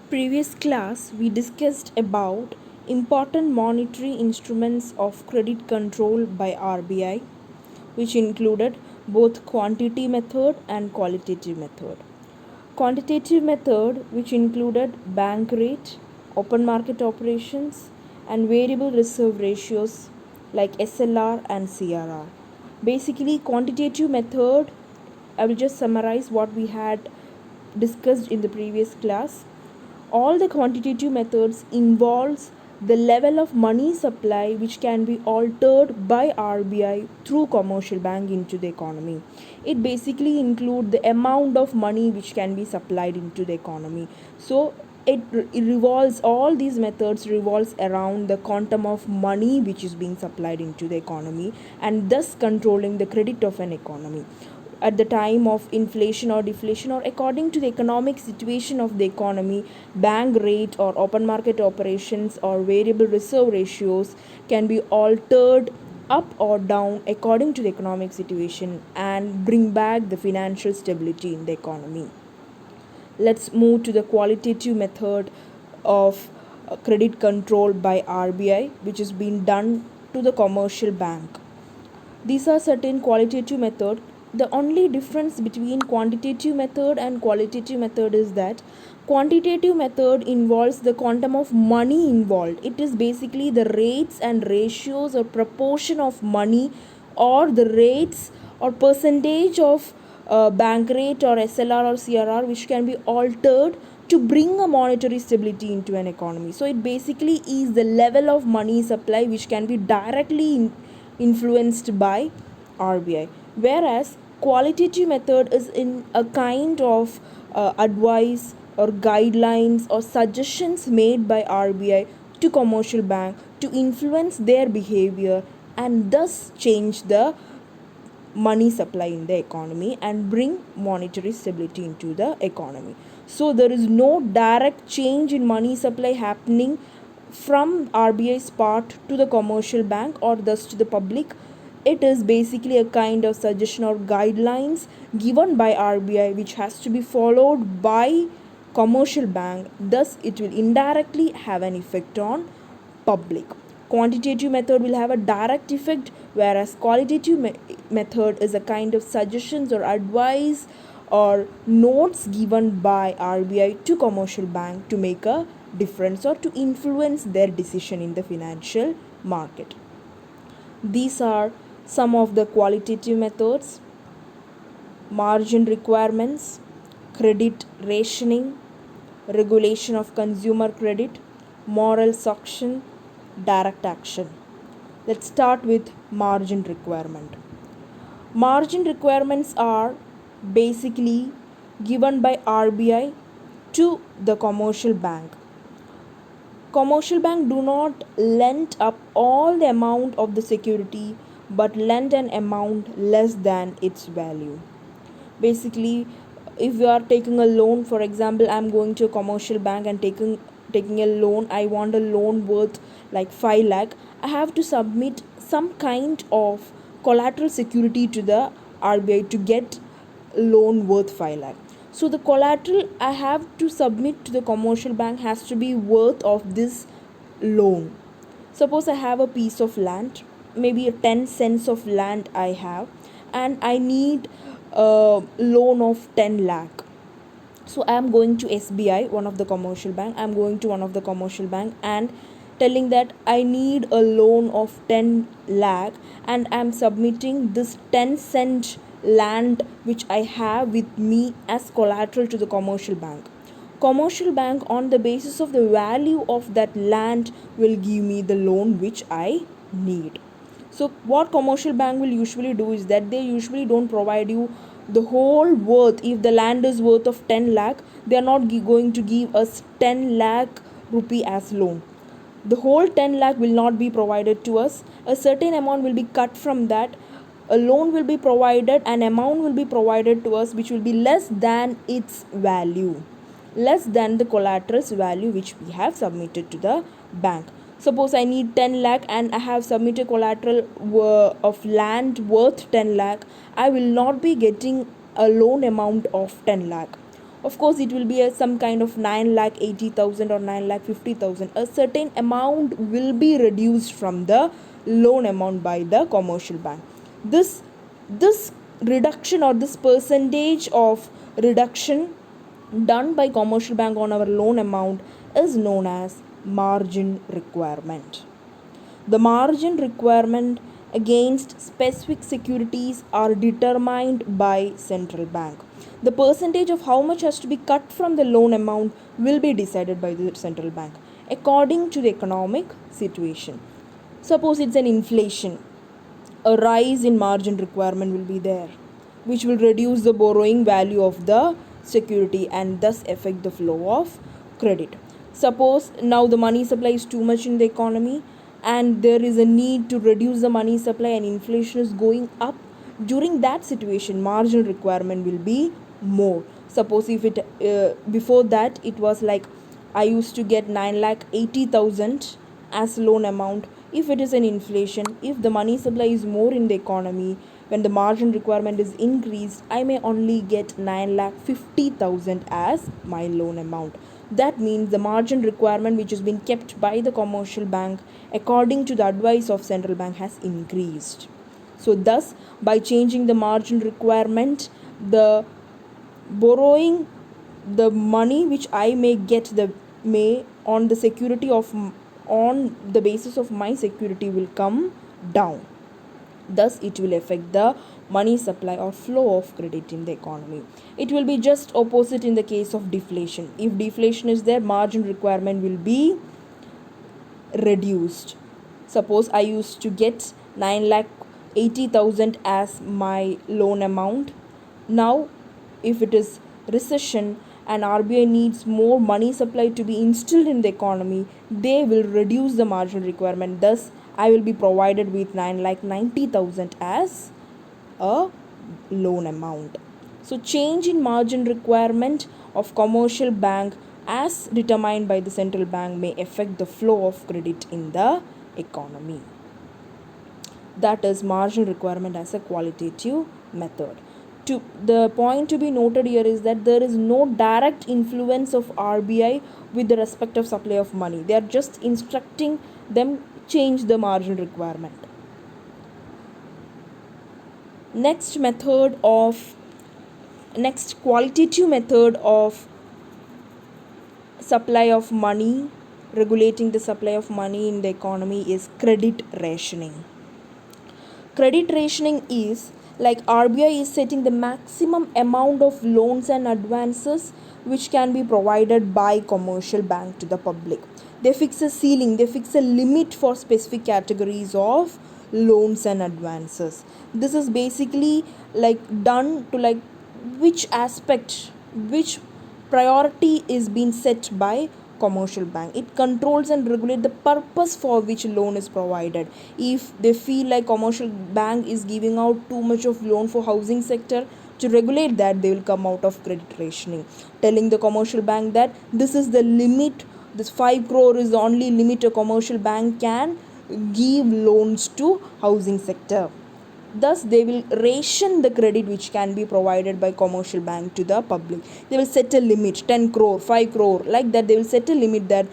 Previous class we discussed about important monetary instruments of credit control by RBI, which included both quantity method and qualitative method. Quantitative method, which included bank rate, open market operations, and variable reserve ratios like SLR and CRR. Basically, quantitative method, I will just summarize what we had discussed in the previous class. All the quantitative methods involves the level of money supply which can be altered by RBI through commercial bank into the economy. It basically includes the amount of money which can be supplied into the economy. So it revolves, all these methods revolves around the quantum of money which is being supplied into the economy, and thus controlling the credit of an economy at the time of inflation or deflation, or according to the economic situation of the economy. Bank rate or open market operations or variable reserve ratios can be altered up or down according to the economic situation and bring back the financial stability in the economy. Let's move to the qualitative method of credit control by RBI, which has been done to the commercial bank. These are certain qualitative method. The only difference between quantitative method and qualitative method is that quantitative method involves the quantum of money involved. It is basically the rates and ratios or proportion of money, or the rates or percentage of bank rate or SLR or CRR which can be altered to bring a monetary stability into an economy. So it basically is the level of money supply which can be directly influenced by RBI, whereas qualitative method is in a kind of advice or guidelines or suggestions made by RBI to commercial bank to influence their behavior and thus change the money supply in the economy and bring monetary stability into the economy. So there is no direct change in money supply happening from RBI's part to the commercial bank or thus to the public. It is basically a kind of suggestion or guidelines given by RBI which has to be followed by commercial bank, thus it will indirectly have an effect on public. Quantitative method will have a direct effect, whereas qualitative method is a kind of suggestions or advice or notes given by RBI to commercial bank to make a difference or to influence their decision in the financial market. These are some of the qualitative methods: margin requirements, credit rationing, regulation of consumer credit, moral suasion, direct action. Let's start with margin requirement. Margin requirements are basically given by RBI to the commercial bank. Commercial bank do not lend up all the amount of the security but lend an amount less than its value. Basically, if you are taking a loan, for example, I'm going to a commercial bank and taking a loan, I want a loan worth like 5 lakh, I have to submit some kind of collateral security to the RBI to get loan worth 5 lakh. So the collateral I have to submit to the commercial bank has to be worth of this loan. Suppose I have a piece of land, maybe a 10 cents of land I have, and I need a loan of 10 lakh. So I am going to SBI, one of the commercial bank. I am going to one of the commercial bank and telling that I need a loan of 10 lakh, and I am submitting this 10 cent land which I have with me as collateral to the commercial bank. Commercial bank, on the basis of the value of that land, will give me the loan which I need. So what commercial bank will usually do is that they usually don't provide you the whole worth. If the land is worth of 10 lakh, they are not going to give us 10 lakh rupee as loan. The whole 10 lakh will not be provided to us. A certain amount will be cut from that. A loan will be provided, an amount will be provided to us which will be less than its value, less than the collateral's value which we have submitted to the bank. Suppose I need 10 lakh and I have submitted collateral of land worth 10 lakh, I will not be getting a loan amount of 10 lakh. Of course it will be some kind of 9,80,000 or 9,50,000. A certain amount will be reduced from the loan amount by the commercial bank. This reduction, or this percentage of reduction done by commercial bank on our loan amount, is known as margin requirement. The margin requirement against specific securities are determined by central bank. The percentage of how much has to be cut from the loan amount will be decided by the central bank according to the economic situation. Suppose it's an inflation, a rise in margin requirement will be there, which will reduce the borrowing value of the security and thus affect the flow of credit. Suppose now the money supply is too much in the economy and there is a need to reduce the money supply and inflation is going up. During that situation, margin requirement will be more. Suppose if it before that it was like I used to get 9,80,000 as loan amount. If it is an inflation, if the money supply is more in the economy, when the margin requirement is increased, I may only get 9,50,000 as my loan amount. That means the margin requirement which has been kept by the commercial bank according to the advice of central bank has increased. So thus, by changing the margin requirement, the borrowing, the money which I may get, the may on the security of, on the basis of my security, will come down. Thus it will affect the money supply or flow of credit in the economy. It will be just opposite in the case of deflation. If deflation is there, margin requirement will be reduced. Suppose I used to get 9,80,000 as my loan amount. Now if it is recession and RBI needs more money supply to be instilled in the economy, they will reduce the margin requirement. Thus I will be provided with 9,90,000 as a loan amount. So change in margin requirement of commercial bank as determined by the central bank may affect the flow of credit in the economy. That is margin requirement as a qualitative method. The point to be noted here is that there is no direct influence of RBI with the respect of supply of money. They are just instructing them change the margin requirement. Next qualitative method of supply of money, regulating the supply of money in the economy, is credit rationing. Credit rationing is like RBI is setting the maximum amount of loans and advances which can be provided by commercial bank to the public. They fix a ceiling, they fix a limit for specific categories of loans and advances. This is basically like done to like which aspect, which priority is being set by commercial bank. It controls and regulates the purpose for which loan is provided. If they feel like commercial bank is giving out too much of loan for housing sector, to regulate that they will come out of credit rationing, telling the commercial bank that this is the limit, this 5 crore is the only limit a commercial bank can give loans to housing sector. Thus they will ration the credit which can be provided by commercial bank to the public. They will set a limit, 10 crore, 5 crore, like that. They will set a limit that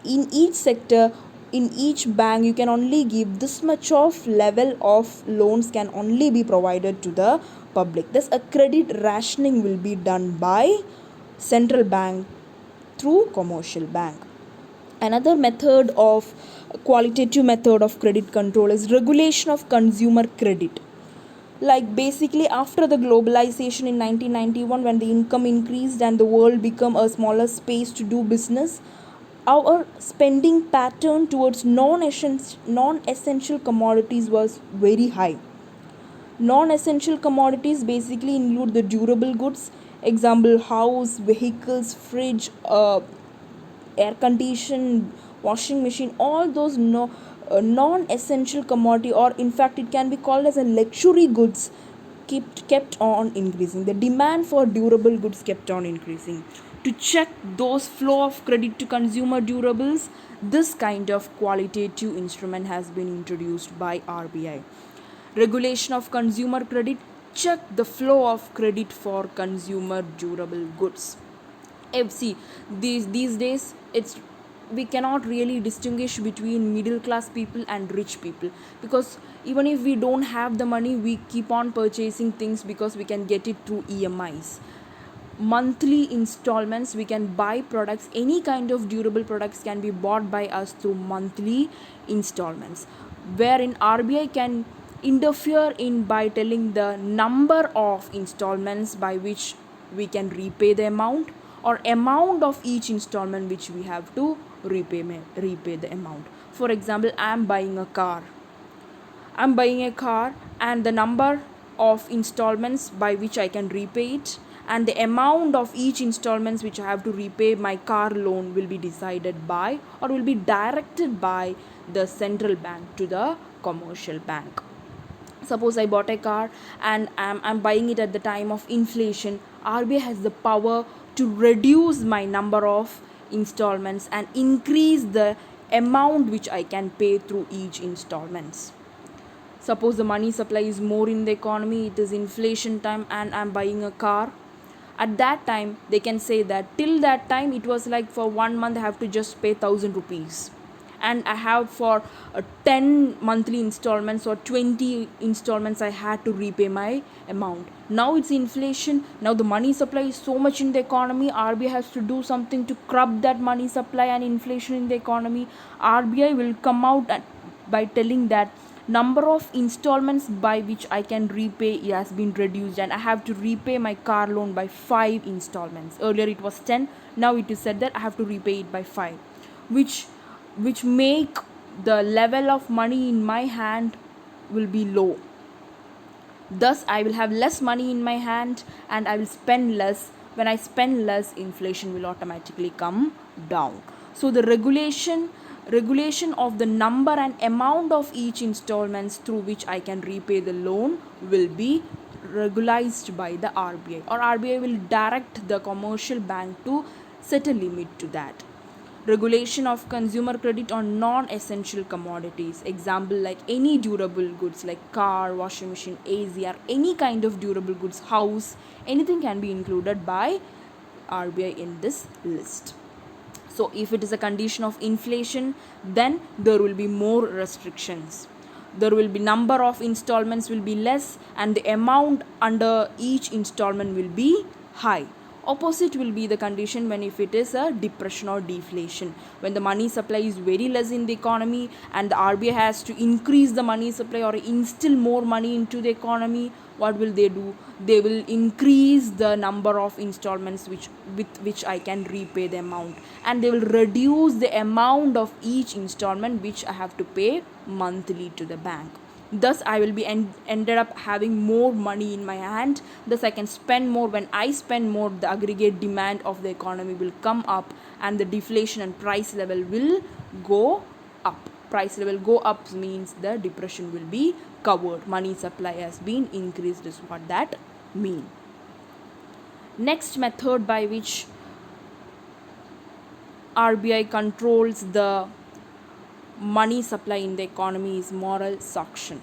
in each sector, in each bank, you can only give this much of level of loans can only be provided to the public. Thus a credit rationing will be done by central bank through commercial bank. Another method of qualitative method of credit control is regulation of consumer credit. Like basically after the globalization in 1991, when the income increased and the world became a smaller space to do business, our spending pattern towards non-essential commodities was very high. Non-essential commodities basically include the durable goods, example house, vehicles, fridge, air condition, washing machine, all those non-essential commodity, or in fact it can be called as a luxury goods, kept on increasing. The demand for durable goods kept on increasing. To check those flow of credit to consumer durables, this kind of qualitative instrument has been introduced by RBI. Regulation of consumer credit, check the flow of credit for consumer durable goods. See, these days it's we cannot really distinguish between middle class people and rich people, because even if we don't have the money, we keep on purchasing things because we can get it through EMIs, monthly installments. We can buy products, any kind of durable products can be bought by us through monthly installments, wherein RBI can interfere in by telling the number of installments by which we can repay the amount, or amount of each installment which we have to repay the amount. For example, I'm buying a car, and the number of installments by which I can repay it and the amount of each installments which I have to repay my car loan will be decided by, or will be directed by, the central bank to the commercial bank. Suppose I bought a car and I'm buying it at the time of inflation. RBI has the power to reduce my number of installments and increase the amount which I can pay through each installments. Suppose the money supply is more in the economy, it is inflation time, and I'm buying a car. At that time, they can say that till that time it was like for 1 month I have to just pay 1,000 rupees, and I have for 10 monthly installments or 20 installments I had to repay my amount. Now it's inflation. Now the money supply is so much in the economy. RBI has to do something to curb that money supply and inflation in the economy. RBI will come out by telling that number of installments by which I can repay has been reduced, and I have to repay my car loan by 5 installments. Earlier it was 10, now it is said that I have to repay it by 5, which make the level of money in my hand will be low. Thus I will have less money in my hand and I will spend less. When I spend less, inflation will automatically come down. So the regulation of the number and amount of each installments through which I can repay the loan will be regularized by the RBI, or RBI will direct the commercial bank to set a limit to that. Regulation of consumer credit on non-essential commodities, example like any durable goods like car, washing machine, AC, or any kind of durable goods, house, anything can be included by RBI in this list. So if it is a condition of inflation, then there will be more restrictions. There will be number of installments will be less, and the amount under each installment will be high. Opposite will be the condition when if it is a depression or deflation, when the money supply is very less in the economy and the RBI has to increase the money supply or instill more money into the economy. What will they do? They will increase the number of installments with which I can repay the amount, and they will reduce the amount of each installment which I have to pay monthly to the bank. Thus I will be ended up having more money in my hand. Thus I can spend more. When I spend more, the aggregate demand of the economy will come up, and the deflation and price level will go up. Price level go up means the depression will be covered. Money supply has been increased is what that mean. Next method by which RBI controls the money supply in the economy is moral suasion.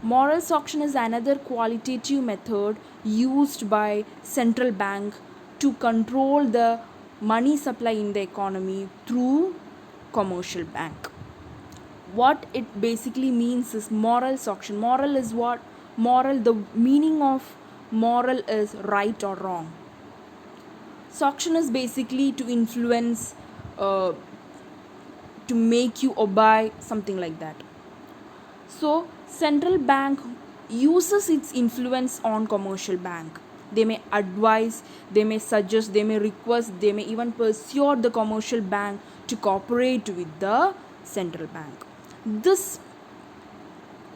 Moral suasion is another qualitative method used by central bank to control the money supply in the economy through commercial bank. What it basically means is moral suasion. Moral is what? Moral, the meaning of moral is right or wrong. Suasion is basically to influence, to make you obey, something like that. So central bank uses its influence on commercial bank. They may advise, they may suggest, they may request, they may even persuade the commercial bank to cooperate with the central bank. This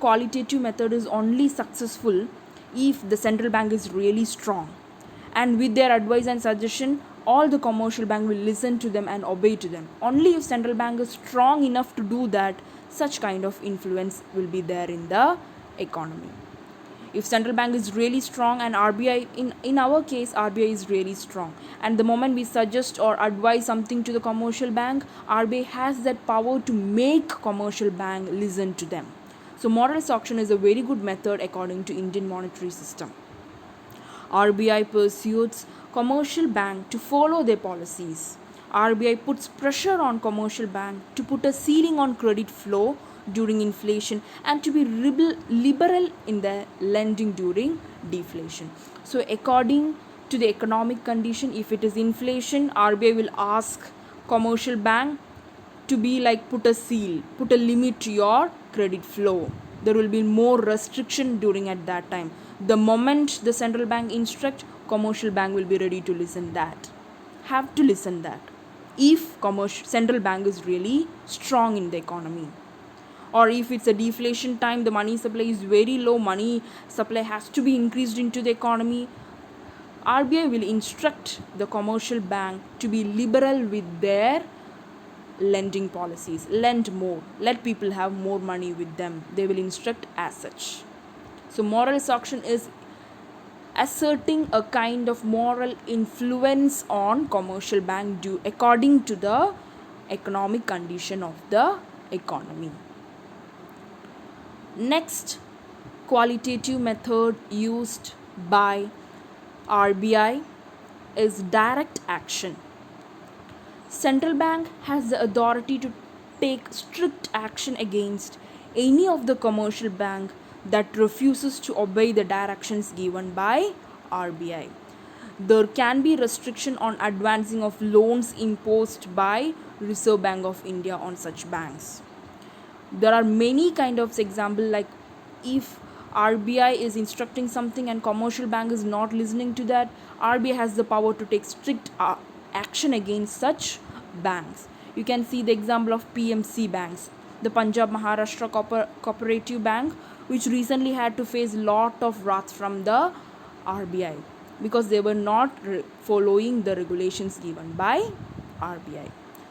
qualitative method is only successful if the central bank is really strong, and with their advice and suggestion all the commercial bank will listen to them and obey to them. Only if central bank is strong enough to do that, such kind of influence will be there in the economy. If central bank is really strong, and RBI, in our case RBI is really strong, and the moment we suggest or advise something to the commercial bank, RBI has that power to make commercial bank listen to them. So moral suasion is a very good method according to Indian monetary system. RBI pursues commercial bank to follow their policies. RBI puts pressure on commercial bank to put a ceiling on credit flow during inflation and to be liberal in the lending during deflation. So according to the economic condition, if it is inflation, RBI will ask commercial bank to be like put a seal, put a limit to your credit flow. There will be more restriction during at that time. The moment the central bank instruct, commercial bank will be ready to listen that. Have to listen that. If commercial central bank is really strong in the economy, or if it's a deflation time, the money supply is very low, money supply has to be increased into the economy, RBI will instruct the commercial bank to be liberal with their lending policies. Lend more, let people have more money with them, they will instruct as such. So moral suasion is asserting a kind of moral influence on commercial bank due according to the economic condition of the economy. Next qualitative method used by RBI is direct action. Central bank has the authority to take strict action against any of the commercial bank that refuses to obey the directions given by RBI. There can be restriction on advancing of loans imposed by Reserve Bank of India on such banks. There are many kind of example, like if RBI is instructing something and commercial bank is not listening to that, RBI has the power to take strict action against such banks. You can see the example of PMC banks, the Punjab Maharashtra Cooperative Bank, which recently had to face lot of wrath from the RBI because they were not following the regulations given by RBI.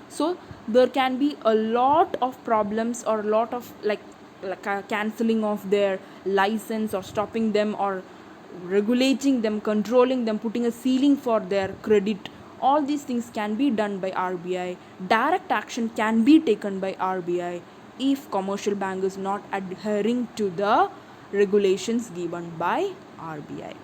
So there can be a lot of problems or a lot of like cancelling of their license or stopping them or regulating them, controlling them, putting a ceiling for their credit. All these things can be done by RBI. Direct action can be taken by RBI if commercial bank is not adhering to the regulations given by RBI.